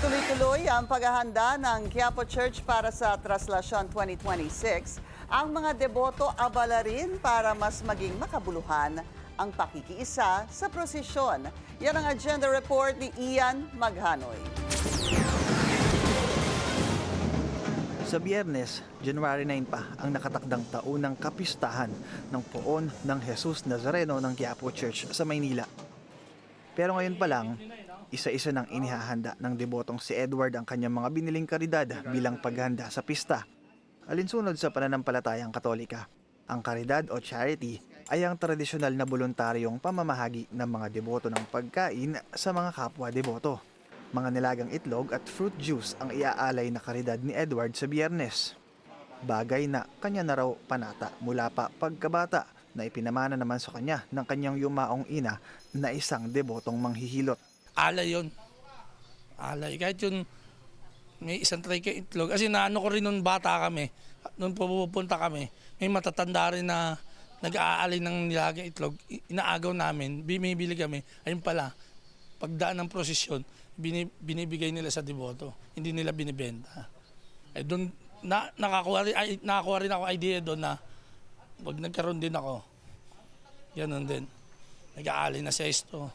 Tuloy-tuloy ang paghahanda ng Quiapo Church para sa Traslasyon 2026. Ang mga deboto abala rin para mas maging makabuluhan ang pakikiisa sa prosesyon. Yan ang agenda report ni Ian Maghanoy. Sa Biyernes, January 9 pa ang nakatakdang taunang kapistahan ng Poon ng Jesus Nazareno ng Quiapo Church sa Maynila. Pero ngayon pa lang, isa-isa nang inihahanda ng debotong si Edward ang kanyang mga biniling karidad bilang paghanda sa pista. Alinsunod sa pananampalatayang Katolika, ang karidad o charity ay ang tradisyonal na voluntaryong pamamahagi ng mga deboto ng pagkain sa mga kapwa deboto. Mga nilagang itlog at fruit juice ang iaalay na karidad ni Edward sa Biyernes. Bagay na kanya na raw panata mula pa pagkabata na ipinamana naman sa kanya ng kanyang yumaong ina na isang debotong manghihilot. Alay yun. Alay. Kahit yun, may isang tray kay itlog. Kasi naano ko rin nung bata kami, nung pupunta kami, may matatanda rin na nag-aalay ng nilagang itlog. Inaagaw namin, bumibili kami. Ayun pala, pagdaan ng prosesyon, binibigay nila sa deboto. Hindi nila binibenta. Eh doon, nakakuha rin ako idea doon na pag nagkaroon din ako, ganun din. Nag-aalay na sa isto.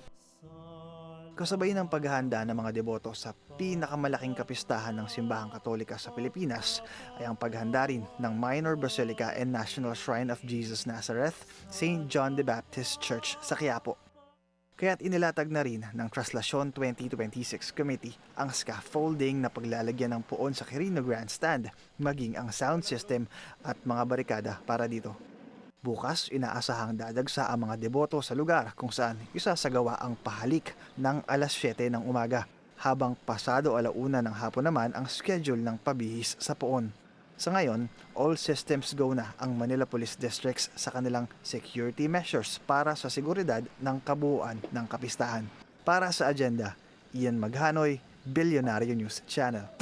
Kasabay ng paghahanda ng mga deboto sa pinakamalaking kapistahan ng Simbahang Katolika sa Pilipinas ay ang paghanda rin ng Minor Basilica and National Shrine of Jesus Nazareth, St. John the Baptist Church sa Quiapo. Kaya't inilatag na rin ng Traslasyon 2026 Committee ang scaffolding na paglalagyan ng puon sa Quirino Grandstand, maging ang sound system at mga barikada para dito. Bukas, inaasahang dadagsa ang mga deboto sa lugar kung saan isasagawa ang pahalik ng alas 7 ng umaga, habang pasado 1:00 ng hapon naman ang schedule ng pabihis sa puon. Sa ngayon, all systems go na ang Manila Police Districts sa kanilang security measures para sa seguridad ng kabuuan ng kapistahan. Para sa agenda, Ian Maghanoy, Bilyonaryo News Channel.